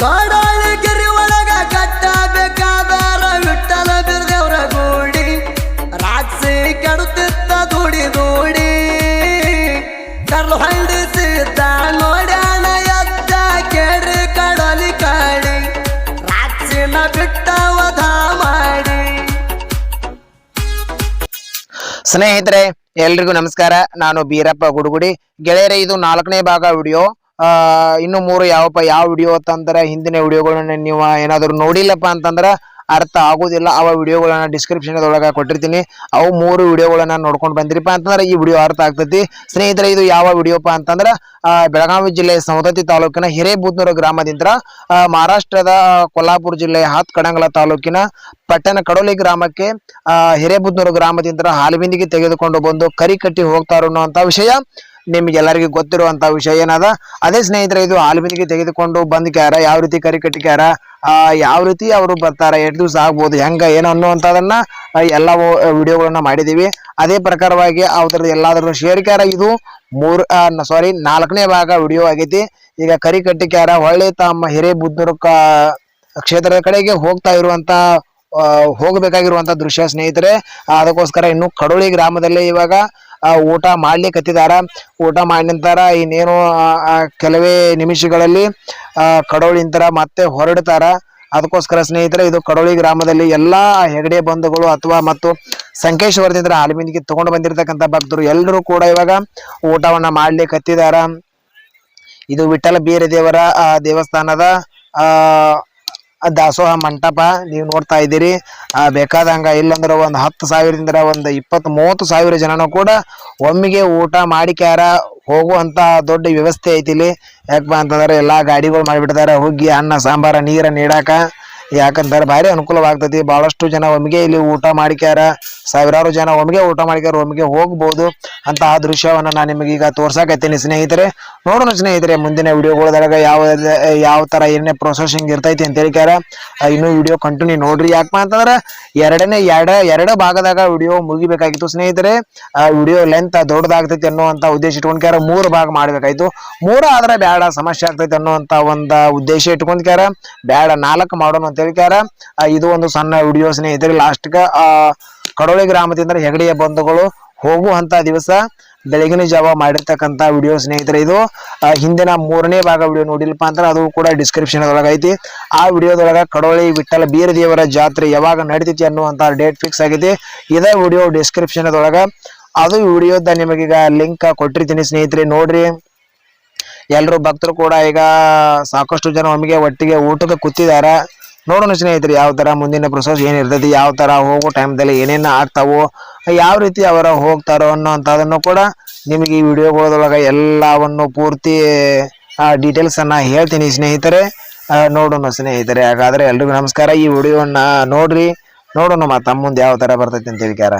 ಕಾಡಾಳಿ ಗಿರಿ ಒಳಗ ಕಟ್ಟಬೇಕಾದರ ವಿಠಲ ಬಿರ್ದೇವ್ರ ಗೂಡಿ ರಾಕ್ಷಿ ಕೆಡುತ್ತಿದ್ದ ದುಡಿ ದುಡಿ ಕರ್ಲು ಹಂಡಿಸಿದ್ದ ನೋಡ್ಯಾಣ ಎದ್ದ ಕೇಳ್ರಿ ಕಡಲಿ ಕಾಡಿ ರಾಕ್ಷಿನ ಬಿಟ್ಟ ವಧ ಮಾಡಿ. ಸ್ನೇಹಿತರೆ ಎಲ್ರಿಗೂ ನಮಸ್ಕಾರ. ನಾನು ಬೀರಪ್ಪ ಗುಡುಗುಡಿ. ಗೆಳೆಯರೆ, ಇದು 4ನೇ ಭಾಗ ವಿಡಿಯೋ. ಇನ್ನು 3 ಯಾವ ವಿಡಿಯೋ ಅಂತಂದ್ರೆ ಹಿಂದಿನ ವಿಡಿಯೋಗಳನ್ನ ನೀವು ಏನಾದ್ರು ನೋಡಿಲ್ಲಪ್ಪ ಅಂತಂದ್ರೆ ಅರ್ಥ ಆಗೋದಿಲ್ಲ. ಅವ ವಿಡಿಯೋಗಳನ್ನ ಡಿಸ್ಕ್ರಿಪ್ಷನ್ ಒಳಗೆ ಕೊಟ್ಟಿರ್ತೀನಿ. ಅವು 3 ವಿಡಿಯೋಗಳನ್ನ ನೋಡ್ಕೊಂಡು ಬಂದಿರಪ್ಪ ಅಂತಂದ್ರೆ ಈ ವಿಡಿಯೋ ಅರ್ಥ ಆಗ್ತೈತಿ. ಸ್ನೇಹಿತರೆ, ಇದು ಯಾವ ವಿಡಿಯೋಪ್ಪ ಅಂತಂದ್ರೆ ಬೆಳಗಾವಿ ಜಿಲ್ಲೆ ಸವದತ್ತಿ ತಾಲೂಕಿನ ಹಿರೇಬೂದ್ನೂರು ಗ್ರಾಮದಿಂದ ಮಹಾರಾಷ್ಟ್ರದ ಕೊಲ್ಹಾಪುರ ಜಿಲ್ಲೆಯ ಹಾತ್ಕಡಂಗಲ ತಾಲೂಕಿನ ಪಟ್ಟಣ ಕಡೋಲಿ ಗ್ರಾಮಕ್ಕೆ ಹಿರೇಬೂದ್ನೂರು ಗ್ರಾಮದಿಂದ ಹಾಲುಬಿಂದಿಗೆ ತೆಗೆದುಕೊಂಡು ಬಂದು ಕರಿ ಕಟ್ಟಿ ಹೋಗ್ತಾರೋ ಅನ್ನುವಂಥ ವಿಷಯ ನಿಮ್ಗೆಲ್ಲರಿಗೂ ಗೊತ್ತಿರುವಂತ ವಿಷಯ ಏನದ. ಅದೇ ಸ್ನೇಹಿತರೆ, ಇದು ಹಾಲುಬಿಂದಿಗೆ ತೆಗೆದುಕೊಂಡು ಬಂದ್ಕ್ಯಾರ, ಯಾವ ರೀತಿ ಕರಿ ಕಟ್ಟಿಕ್ಯಾರ, ಯಾವ ರೀತಿ ಅವರು ಬರ್ತಾರ, 2 ದಿವಸ ಆಗ್ಬೋದು, ಹೆಂಗ ಏನು ಅನ್ನುವಂಥದನ್ನ ಎಲ್ಲ ವಿಡಿಯೋಗಳನ್ನ ಮಾಡಿದೀವಿ. ಅದೇ ಪ್ರಕಾರವಾಗಿ ಅವ್ರದ್ದು ಎಲ್ಲಾದ್ರೂ ಶೇರ್ಕ್ಯಾರ. ಇದು 4ನೇ ಭಾಗ ವಿಡಿಯೋ ಆಗೈತಿ. ಈಗ ಕರಿ ಕಟ್ಟಿಕ್ಯಾರ ಹೊಳ್ಳಿ ತಮ್ಮ ಹಿರೇಬೂದ್ನೂರು ಕ್ಷೇತ್ರದ ಕಡೆಗೆ ಹೋಗಬೇಕಾಗಿರುವಂತ ದೃಶ್ಯ ಸ್ನೇಹಿತರೆ. ಅದಕ್ಕೋಸ್ಕರ ಇನ್ನು ಕಡೋಳಿ ಗ್ರಾಮದಲ್ಲಿ ಇವಾಗ ಊಟ ಮಾಡ್ಲಿಕ್ಕತ್ತಿದಾರ. ಊಟ ಮಾಡಿ ನಂತರ ಇನ್ನೇನು ಕೆಲವೇ ನಿಮಿಷಗಳಲ್ಲಿ ಕಡೋಳಿಂತರ ಮತ್ತೆ ಹೊರಡ್ತಾರ. ಅದಕ್ಕೋಸ್ಕರ ಸ್ನೇಹಿತರೆ, ಇದು ಕಡೋಳಿ ಗ್ರಾಮದಲ್ಲಿ ಎಲ್ಲಾ ಹೆಗಡೆ ಬಂಧುಗಳು ಮತ್ತು ಸಂಕೇಶ್ವರದಿಂದ ಹಾಲುಬಿಂದಿಗೆ ತಗೊಂಡು ಬಂದಿರತಕ್ಕಂಥ ಭಕ್ತರು ಎಲ್ಲರೂ ಕೂಡ ಇವಾಗ ಊಟವನ್ನ ಮಾಡ್ಲಿಕ್ಕತ್ತಿದಾರ. ಇದು ವಿಠಲ ಬೀರ ದೇವರ ದೇವಸ್ಥಾನದ ದಾಸೋಹ ಮಂಟಪ ನೀವು ನೋಡ್ತಾ ಇದ್ದೀರಿ. ಬೇಕಾದಂಗ ಇಲ್ಲಂದ್ರೆ ಒಂದು 10,000ದಿಂದ ಒಂದು 20-30 ಸಾವಿರ ಜನನು ಕೂಡ ಒಮ್ಮೆಗೆ ಊಟ ಮಾಡಿಕ್ಯಾರ ಹೋಗುವಂತ ದೊಡ್ಡ ವ್ಯವಸ್ಥೆ ಐತಿ ಇಲ್ಲಿ. ಯಾಕಪ್ಪ ಅಂತಂದ್ರೆ ಎಲ್ಲಾ ಗಾಡಿಗಳು ಮಾಡಿಬಿಡ್ತಾರೆ, ಹುಗ್ಗಿ ಅನ್ನ ಸಾಂಬಾರ ನೀರ ನೀಡಾಕ. ಯಾಕಂದ್ರೆ ಭಾರಿ ಅನುಕೂಲವಾಗ್ತೈತಿ. ಬಹಳಷ್ಟು ಜನ ಒಮ್ಮೆಗೆ ಇಲ್ಲಿ ಊಟ ಮಾಡಿಕ್ಯಾರ, ಸಾವಿರಾರು ಜನ ಒಮ್ಮೆಗೆ ಊಟ ಮಾಡಿಕ್ಯಾರ, ಒಮ್ಮೆಗೆ ಹೋಗ್ಬೋದು ಅಂತಹ ದೃಶ್ಯವನ್ನ ನಾನು ನಿಮಗೆ ಈಗ ತೋರ್ಸಾಕತ್ತೀನಿ ಸ್ನೇಹಿತರೆ. ನೋಡೋಣ ಸ್ನೇಹಿತರೆ, ಮುಂದಿನ ವಿಡಿಯೋಗಳದಾಗ ಯಾವ ತರ ಏನೇ ಪ್ರೊಸೆಸಿಂಗ್ ಇರ್ತೈತಿ ಅಂತ ಹೇಳ್ಕ್ಯಾರ. ಇನ್ನು ವಿಡಿಯೋ ಕಂಟಿನ್ಯೂ ನೋಡ್ರಿ. ಯಾಕಪ್ಪ ಅಂತಂದ್ರೆ ಎರಡು ಭಾಗದಾಗ ವಿಡಿಯೋ ಮುಗಿಬೇಕಾಗಿತ್ತು ಸ್ನೇಹಿತರೆ. ವಿಡಿಯೋ ಲೆಂತ್ ದೊಡ್ಡದಾಗ್ತೈತಿ ಅನ್ನುವಂತ ಉದ್ದೇಶ ಇಟ್ಕೊಂಡ್ಕ್ಯಾರ 3 ಭಾಗ ಮಾಡ್ಬೇಕಾಯ್ತು. 3 ಆದ್ರೆ ಬ್ಯಾಡ, ಸಮಸ್ಯೆ ಆಗ್ತೈತಿ ಅನ್ನುವಂತ ಒಂದು ಉದ್ದೇಶ ಇಟ್ಕೊಂಡ್ಕ್ಯಾರ. ಬ್ಯಾಡ 4 ಮಾಡೋಣ ಅಂತ ಹೇಳ್ಕ್ಯಾರ. ಇದು ಒಂದು ಸಣ್ಣ ವಿಡಿಯೋ ಸ್ನೇಹಿತರೆ. ಲಾಸ್ಟ್ಗ ಕಡೋಳಿ ಗ್ರಾಮದಿಂದ ಹೆಗಡೆಯ ಬಂಧುಗಳು ಹೋಗುವಂತ ದಿವಸ ಬೆಳಗಿನ ಜಾವ ಮಾಡಿರ್ತಕ್ಕಂಥ ವಿಡಿಯೋ ಸ್ನೇಹಿತರೆ. ಇದು ಹಿಂದಿನ 3ನೇ ಭಾಗ ವಿಡಿಯೋ ನೋಡಿಲ್ಪ ಅಂದ್ರೆ ಅದು ಕೂಡ ಡಿಸ್ಕ್ರಿಪ್ಷನ್ ಒಳಗ ಐತಿ. ಆ ವಿಡಿಯೋದೊಳಗ ಕಡೋಳಿ ವಿಠಲ ಬೀರ ದೇವರ ಜಾತ್ರೆ ಯಾವಾಗ ನಡೀತೈತಿ ಅನ್ನುವಂತ ಡೇಟ್ ಫಿಕ್ಸ್ ಆಗೈತಿ. ಇದೇ ವಿಡಿಯೋ ಡಿಸ್ಕ್ರಿಪ್ಷನ್ ಒಳಗ ಅದು ವಿಡಿಯೋದ ನಿಮಗೀಗ ಲಿಂಕ್ ಕೊಟ್ಟಿರ್ತೀನಿ ಸ್ನೇಹಿತರೆ, ನೋಡ್ರಿ. ಎಲ್ರು ಭಕ್ತರು ಕೂಡ ಈಗ ಸಾಕಷ್ಟು ಜನ ಒಮ್ಮೆಗೆ ಒಟ್ಟಿಗೆ ಊಟಕ್ಕೆ ಕೂತಿದಾರ. ನೋಡೋಣ ಸ್ನೇಹಿತರೆ, ಯಾವ ತರ ಮುಂದಿನ ಪ್ರೊಸೆಸ್ ಏನಿರ್ತೈತಿ, ಯಾವ ತರ ಹೋಗೋ ಟೈಮ್ದಲ್ಲಿ ಏನೇನು ಆಗ್ತಾವೋ, ಯಾವ ರೀತಿ ಅವರ ಹೋಗ್ತಾರೋ ಅನ್ನೋಂಥದನ್ನು ಕೂಡ ನಿಮಗೆ ಈ ವಿಡಿಯೋಗಳೊಳಗ ಎಲ್ಲವನ್ನು ಪೂರ್ತಿ ಡೀಟೇಲ್ಸ್ ಅನ್ನ ಹೇಳ್ತೀನಿ ಸ್ನೇಹಿತರೆ. ನೋಡೋಣ ಸ್ನೇಹಿತರೆ. ಹಾಗಾದ್ರೆ ಎಲ್ರಿಗೂ ನಮಸ್ಕಾರ. ಈ ವಿಡಿಯೋನ ನೋಡ್ರಿ, ನೋಡೋಣ ತಮ್ಮ ಮುಂದೆ ಯಾವ ತರ ಬರ್ತೈತಿ ಅಂತ ಹೇಳ್ಕ್ಯಾರ.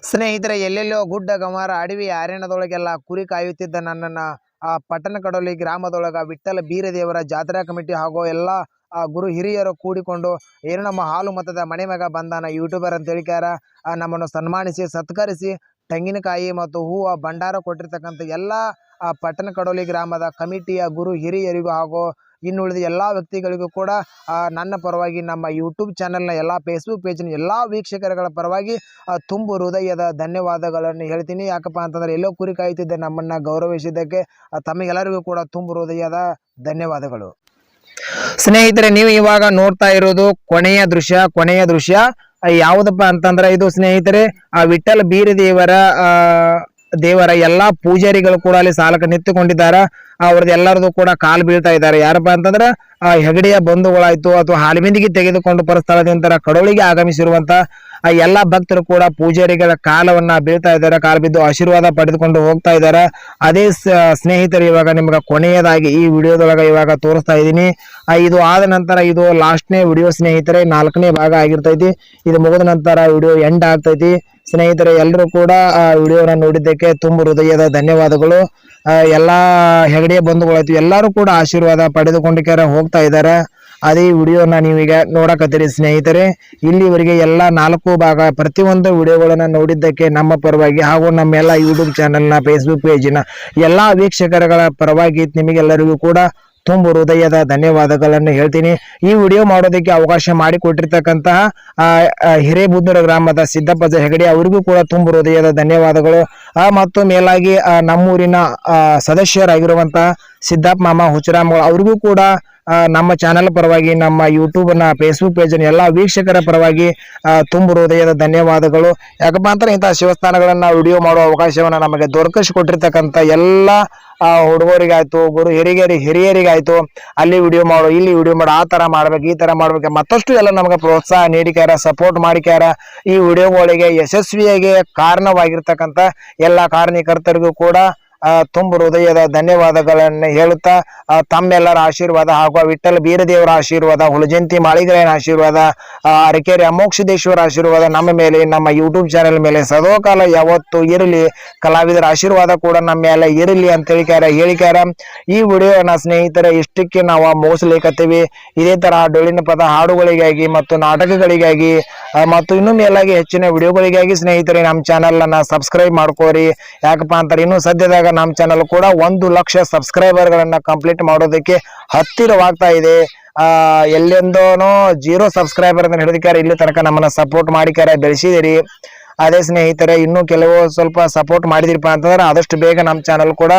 ಸ್ನೇಹಿತರೆ, ಎಲ್ಲೆಲ್ಲೋ ಗುಡ್ಡ ಗಮಾರ ಅಡವಿ ಅರಣ್ಯದೊಳಗೆಲ್ಲ ಕುರಿ ಕಾಯುತ್ತಿದ್ದ ನನ್ನನ್ನು ಆ ಪಟ್ಟಣ ಕಡೋಲಿ ಗ್ರಾಮದೊಳಗ ವಿಠ್ಠಲ ಬೀರದೇವರ ಜಾತ್ರಾ ಕಮಿಟಿ ಹಾಗೂ ಎಲ್ಲ ಗುರು ಹಿರಿಯರು ಕೂಡಿಕೊಂಡು ಏನು ನಮ್ಮ ಹಾಲು ಮತದ ಮನೆ ಮಗ ಬಂದಾನ ಯೂಟ್ಯೂಬರ್ ಅಂತ ಹೇಳಿಕ್ಯಾರ. ನಮ್ಮನ್ನು ಸನ್ಮಾನಿಸಿ ಸತ್ಕರಿಸಿ ತೆಂಗಿನಕಾಯಿ ಮತ್ತು ಹೂವು ಭಂಡಾರ ಕೊಟ್ಟಿರ್ತಕ್ಕಂಥ ಎಲ್ಲ ಪಟ್ಟಣ ಕಡೋಲಿ ಗ್ರಾಮದ ಕಮಿಟಿಯ ಗುರು ಹಿರಿಯರಿಗೂ ಹಾಗೂ ಇನ್ನುಳಿದ ಎಲ್ಲ ವ್ಯಕ್ತಿಗಳಿಗೂ ಕೂಡ ನನ್ನ ಪರವಾಗಿ ನಮ್ಮ ಯೂಟ್ಯೂಬ್ ಚಾನಲ್ನ ಎಲ್ಲ ಫೇಸ್ಬುಕ್ ಪೇಜ್ನ ಎಲ್ಲ ವೀಕ್ಷಕರುಗಳ ಪರವಾಗಿ ತುಂಬು ಹೃದಯದ ಧನ್ಯವಾದಗಳನ್ನು ಹೇಳ್ತೀನಿ. ಯಾಕಪ್ಪ ಅಂತಂದರೆ ಎಲ್ಲೋ ಕುರಿ ಕಾಯುತ್ತಿದ್ದ ನಮ್ಮನ್ನು ಗೌರವಿಸಿದ್ದಕ್ಕೆ ತಮಗೆಲ್ಲರಿಗೂ ಕೂಡ ತುಂಬು ಹೃದಯದ ಧನ್ಯವಾದಗಳು. ಸ್ನೇಹಿತರೆ, ನೀವು ಇವಾಗ ನೋಡ್ತಾ ಇರೋದು ಕೊನೆಯ ದೃಶ್ಯ ಯಾವುದಪ್ಪ ಅಂತಂದ್ರೆ ಇದು ಸ್ನೇಹಿತರೆ ವಿಠ್ಠಲ ಬೀರದೇವರ ದೇವರ ಎಲ್ಲಾ ಪೂಜಾರಿಗಳು ಕೂಡ ಅಲ್ಲಿ ಸಾಲಕ್ಕೆ ನಿಂತುಕೊಂಡಿದ್ದಾರೆ. ಅವ್ರದ್ದು ಎಲ್ಲರದು ಕೂಡ ಕಾಲು ಬೀಳ್ತಾ ಇದ್ದಾರೆ. ಯಾರಪ್ಪ ಅಂತಂದ್ರೆ ಹೆಗಡೆಯ ಬಂಧುಗಳಾಯ್ತು ಅಥವಾ ಹಾಲಿಮಿಂದಿಗೆ ತೆಗೆದುಕೊಂಡು ಪರಸ್ಥಳದಿಂದ ಕಡೋಳಿಗೆ ಆಗಮಿಸಿರುವಂತ ಎಲ್ಲಾ ಭಕ್ತರು ಕೂಡ ಪೂಜಾರಿಗಳ ಕಾಲವನ್ನ ಬೀಳ್ತಾ ಇದ್ದಾರೆ. ಕಾಲು ಬಿದ್ದು ಆಶೀರ್ವಾದ ಪಡೆದುಕೊಂಡು ಹೋಗ್ತಾ ಇದ್ದಾರೆ. ಅದೇ ಸ್ನೇಹಿತರು ಇವಾಗ ನಿಮ್ಗೆ ಕೊನೆಯದಾಗಿ ಈ ವಿಡಿಯೋದೊಳಗೆ ಇವಾಗ ತೋರಿಸ್ತಾ ಇದ್ದೀನಿ. ಇದು ಆದ ನಂತರ ಇದು ಲಾಸ್ಟ್ನೇ ವಿಡಿಯೋ ಸ್ನೇಹಿತರೆ, 4ನೇ ಭಾಗ ಆಗಿರ್ತೈತಿ. ಇದು ಮುಗಿದ ನಂತರ ವಿಡಿಯೋ ಎಂಡ್ ಆಗ್ತೈತಿ. ಸ್ನೇಹಿತರೆ, ಎಲ್ಲರೂ ಕೂಡ ವಿಡಿಯೋನ ನೋಡಿದ್ದಕ್ಕೆ ತುಂಬ ಹೃದಯದ ಧನ್ಯವಾದಗಳು. ಎಲ್ಲಾ ಹೆಗಡೆಯ ಬಂಧುಗಳಾಯ್ತು ಎಲ್ಲರೂ ಕೂಡ ಆಶೀರ್ವಾದ ಪಡೆದುಕೊಂಡು ಹೋಗ್ತಾ ಇದ್ದಾರೆ. ಅದೇ ವಿಡಿಯೋನ ನೀವೀಗ ನೋಡಕತ್ತೀರಿ ಸ್ನೇಹಿತರೆ. ಇಲ್ಲಿವರೆಗೆ ಎಲ್ಲ 4 ಭಾಗ ಪ್ರತಿಯೊಂದು ವಿಡಿಯೋಗಳನ್ನ ನೋಡಿದ್ದಕ್ಕೆ ನಮ್ಮ ಪರವಾಗಿ ಹಾಗೂ ನಮ್ಮೆಲ್ಲ ಯೂಟ್ಯೂಬ್ ಚಾನೆಲ್ನ ಫೇಸ್ಬುಕ್ ಪೇಜಿನ ಎಲ್ಲ ವೀಕ್ಷಕರುಗಳ ಪರವಾಗಿ ನಿಮಗೆಲ್ಲರಿಗೂ ಕೂಡ ತುಂಬ ಹೃದಯದ ಧನ್ಯವಾದಗಳನ್ನು ಹೇಳ್ತೀನಿ. ಈ ವಿಡಿಯೋ ಮಾಡೋದಕ್ಕೆ ಅವಕಾಶ ಮಾಡಿಕೊಟ್ಟಿರ್ತಕ್ಕಂತಹ ಹಿರೇಬುದ್ದೂರು ಗ್ರಾಮದ ಸಿದ್ದಪ್ಪ ಹೆಗಡೆ ಅವರಿಗೂ ಕೂಡ ತುಂಬ ಹೃದಯದ ಧನ್ಯವಾದಗಳು. ಮತ್ತು ಮೇಲಾಗಿ ನಮ್ಮೂರಿನ ಸದಸ್ಯರಾಗಿರುವಂತಹ ಸಿದ್ದಪ್ಪ ಮಾಮ ಹುಚ್ಚರಾಮ ಅವರಿಗೂ ಕೂಡ ನಮ್ಮ ಚಾನೆಲ್ ಪರವಾಗಿ ನಮ್ಮ ಯೂಟ್ಯೂಬ್ನ ಫೇಸ್ಬುಕ್ ಪೇಜ್ನ ಎಲ್ಲ ವೀಕ್ಷಕರ ಪರವಾಗಿ ತುಂಬ ಹೃದಯದ ಧನ್ಯವಾದಗಳು. ಯಾಕಪ್ಪ ಅಂತಾರೆ ಇಂತಹ ಶಿವಸ್ಥಾನಗಳನ್ನ ವಿಡಿಯೋ ಮಾಡುವ ಅವಕಾಶವನ್ನ ನಮಗೆ ದೊರಕಿಸಿಕೊಟ್ಟಿರ್ತಕ್ಕಂಥ ಎಲ್ಲ ಹುಡುಗರಿಗಾಯ್ತು, ಗುರು ಹಿರಿಯರಿಗಾಯ್ತು, ಅಲ್ಲಿ ವಿಡಿಯೋ ಮಾಡು ಇಲ್ಲಿ ವಿಡಿಯೋ ಮಾಡು, ಆ ತರ ಮಾಡ್ಬೇಕು ಈ ತರ ಮಾಡ್ಬೇಕು ಮತ್ತಷ್ಟು ಎಲ್ಲ ನಮಗೆ ಪ್ರೋತ್ಸಾಹ ನೀಡಿಕ್ಯಾರ, ಸಪೋರ್ಟ್ ಮಾಡಿಕ್ಯಾರ. ಈ ವಿಡಿಯೋಗಳಿಗೆ ಯಶಸ್ವಿಯಾಗಿ ಕಾರಣವಾಗಿರ್ತಕ್ಕಂಥ ಎಲ್ಲ ಕಾರಣಕರ್ತರಿಗೂ ಕೂಡ ತುಂಬ ಹೃದಯದ ಧನ್ಯವಾದಗಳನ್ನು ಹೇಳುತ್ತಾ ತಮ್ಮೆಲ್ಲರ ಆಶೀರ್ವಾದ ಹಾಗೂ ವಿಠ್ಠಲ ಬೀರದೇವರ ಆಶೀರ್ವಾದ, ಹುಲಜಂತಿ ಮಾಳಿಗರಾಯನ ಆಶೀರ್ವಾದ, ಅರಕೇರಿ ಅಮೋಕ್ಷದೇಶ್ವರ ಆಶೀರ್ವಾದ ನಮ್ಮ ಮೇಲೆ, ನಮ್ಮ ಯೂಟ್ಯೂಬ್ ಚಾನೆಲ್ ಮೇಲೆ ಸದೋಕಾಲ ಯಾವತ್ತು ಇರಲಿ. ಕಲಾವಿದರ ಆಶೀರ್ವಾದ ಕೂಡ ನಮ್ಮ ಮೇಲೆ ಇರಲಿ ಅಂತ ಹೇಳಿಕ್ಯಾರ. ಈ ವಿಡಿಯೋನ ಸ್ನೇಹಿತರೆ ಇಷ್ಟಕ್ಕೆ ನಾವು ಮುಗಿಸ್ಲಿಕ್ಕತ್ತೀವಿ. ಇದೇ ತರ ಡೊಳ್ಳಿನ ಪದ ಹಾಡುಗಳಿಗಾಗಿ ಮತ್ತು ನಾಟಕಗಳಿಗಾಗಿ ಮತ್ತು ಇನ್ನೂ ಮೇಲಾಗಿ ಹೆಚ್ಚಿನ ವಿಡಿಯೋಗಳಿಗಾಗಿ ಸ್ನೇಹಿತರೆ ನಮ್ಮ ಚಾನೆಲ್ ಅನ್ನ ಸಬ್ಸ್ಕ್ರೈಬ್ ಮಾಡ್ಕೋರಿ. ಯಾಕಪ್ಪ ಅಂತಾರೆ ಇನ್ನೂ ಸದ್ಯದಾಗ ನಮ್ಮ ಚಾನಲ್ ಕೂಡ 1 ಲಕ್ಷ ಸಬ್ಸ್ಕ್ರೈಬರ್ ಗಳನ್ನ ಕಂಪ್ಲೀಟ್ ಮಾಡೋದಕ್ಕೆ ಹತ್ತಿರವಾಗ್ತಾ ಇದೆ. ಎಲ್ಲಿಂದನೋ 0 ಸಬ್ಸ್ಕ್ರೈಬರ್ ಅಂತ ಹಿಡಿದಿದ್ದಾರೆ, ಇಲ್ಲಿ ತನಕ ನಮ್ಮನ್ನ ಸಪೋರ್ಟ್ ಮಾಡಿಕಾರ ಬೆಳೆಸಿದಿರಿ. ಅದೇ ಸ್ನೇಹಿತರೆ, ಇನ್ನೂ ಕೆಲವು ಸ್ವಲ್ಪ ಸಪೋರ್ಟ್ ಮಾಡಿದಿರಪ್ಪ ಅಂತಂದ್ರೆ ಆದಷ್ಟು ಬೇಗ ನಮ್ಮ ಚಾನಲ್ ಕೂಡ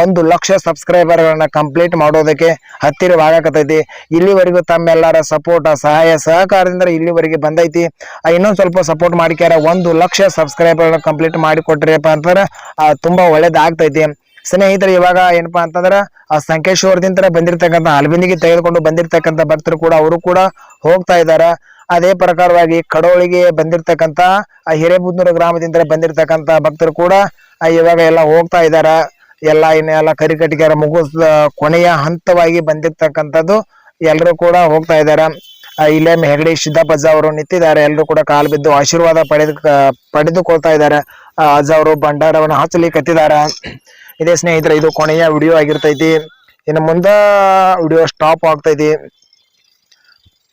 1 ಲಕ್ಷ ಸಬ್ಸ್ಕ್ರೈಬರ್ ಗಳನ್ನ ಕಂಪ್ಲೀಟ್ ಮಾಡೋದಕ್ಕೆ ಹತ್ತಿರವಾಗಕತ್ತೈತಿ. ಇಲ್ಲಿವರೆಗೂ ತಮ್ಮೆಲ್ಲರ ಸಪೋರ್ಟ್ ಸಹಾಯ ಸಹಕಾರದಿಂದ ಇಲ್ಲಿವರೆಗೆ ಬಂದೈತಿ. ಇನ್ನೊಂದು ಸ್ವಲ್ಪ ಸಪೋರ್ಟ್ ಮಾಡಿಕ್ಯಾರ 1 ಲಕ್ಷ ಸಬ್ಸ್ಕ್ರೈಬರ್ ಕಂಪ್ಲೀಟ್ ಮಾಡಿ ಕೊಟ್ರಿಯಪ್ಪ ಅಂತಂದ್ರೆ ತುಂಬಾ ಒಳ್ಳೇದಾಗ್ತೈತಿ. ಸ್ನೇಹಿತರೆ, ಇವಾಗ ಏನಪ್ಪಾ ಅಂತಂದ್ರ ಸಂಕೇಶ್ವರದಿಂದ ಬಂದಿರತಕ್ಕಂಥ ಅಲ್ಬಿಂದಿಗೆ ತೆಗೆದುಕೊಂಡು ಬಂದಿರತಕ್ಕಂಥ ಭಕ್ತರು ಕೂಡ ಅವರು ಕೂಡ ಹೋಗ್ತಾ ಇದಾರ. ಅದೇ ಪ್ರಕಾರವಾಗಿ ಕಡೋಳಿಗೆ ಬಂದಿರತಕ್ಕಂಥ ಹಿರೇಬುದ್ನೂರು ಗ್ರಾಮದಿಂದ ಬಂದಿರತಕ್ಕಂಥ ಭಕ್ತರು ಕೂಡ ಇವಾಗ ಎಲ್ಲ ಹೋಗ್ತಾ ಇದಾರ. ಇನ್ನೆಲ್ಲ ಕರಿಕಟ್ಟಿಗೆರ ಮುಗಿಸ್ ಕೊನೆಯ ಹಂತವಾಗಿ ಬಂದಿರತಕ್ಕಂಥದ್ದು ಎಲ್ಲರೂ ಕೂಡ ಹೋಗ್ತಾ ಇದಾರ. ಇಲ್ಲೇ ಹೆಗಡಿ ಸಿದ್ದಪ್ಪಜ್ಜ ಅವರು ನಿಂತಿದ್ದಾರೆ. ಎಲ್ಲರೂ ಕೂಡ ಕಾಲು ಬಿದ್ದು ಆಶೀರ್ವಾದ ಪಡೆದುಕೊಳ್ತಾ ಇದ್ದಾರೆ. ಅಜ್ಜ ಅವರು ಭಂಡಾರವನ್ನು ಹಚ್ಚಲಿ ಕತ್ತಿದಾರ. ಇದೇ ಸ್ನೇಹಿತರೆ, ಇದು ಕೊನೆಯ ವಿಡಿಯೋ ಆಗಿರ್ತೈತಿ. ಇನ್ನು ಮುಂದೆ ವಿಡಿಯೋ ಸ್ಟಾಪ್ ಆಗ್ತೈತಿ.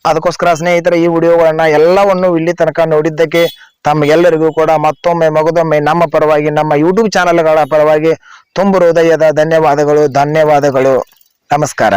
ಅದಕ್ಕೋಸ್ಕರ ಸ್ನೇಹಿತರೆ, ಈ ವಿಡಿಯೋಗಳನ್ನ ಎಲ್ಲವನ್ನು ಇಲ್ಲಿ ತನಕ ನೋಡಿದ್ದಕ್ಕೆ ತಮ್ಗೆಲ್ಲರಿಗೂ ಕೂಡ ಮತ್ತೊಮ್ಮೆ ಮಗದೊಮ್ಮೆ ನಮ್ಮ ಪರವಾಗಿ, ನಮ್ಮ ಯೂಟ್ಯೂಬ್ ಚಾನೆಲ್ಗಳ ಪರವಾಗಿ ತುಂಬ ಹೃದಯದ ಧನ್ಯವಾದಗಳು. ನಮಸ್ಕಾರ.